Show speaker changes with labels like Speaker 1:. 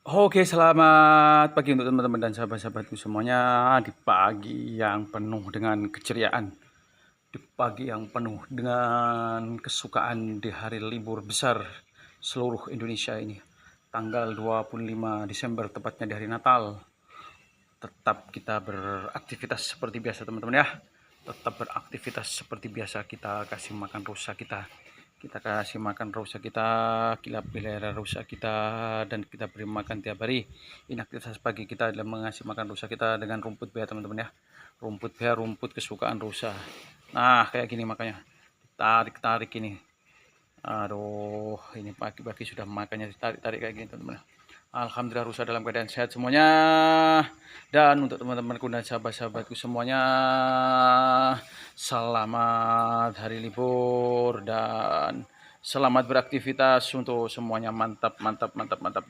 Speaker 1: Oke, selamat pagi untuk teman-teman dan sahabat-sahabatku semuanya di pagi yang penuh dengan keceriaan, di pagi yang penuh dengan kesukaan di hari libur besar seluruh Indonesia ini. Tanggal 25 Desember tepatnya di hari Natal. Tetap kita beraktivitas seperti biasa teman-teman ya. Tetap beraktivitas seperti biasa, kita kasih makan rusa kita. Kita kasih makan rusa kita, kita pelihara rusa kita, dan kita beri makan tiap hari. Ini aktivitas pagi kita adalah mengasih makan rusa kita dengan rumput bea teman-teman ya. Rumput bea, rumput kesukaan rusa. Nah kayak gini makanya tarik-tarik ini. Aduh, ini pagi-pagi sudah makannya ditarik-tarik kayak gini teman-teman. Alhamdulillah rusa dalam keadaan sehat semuanya. Dan untuk teman-temanku dan sahabat-sahabatku semuanya, selamat hari libur dan selamat beraktivitas untuk semuanya. Mantap, mantap, mantap, mantap.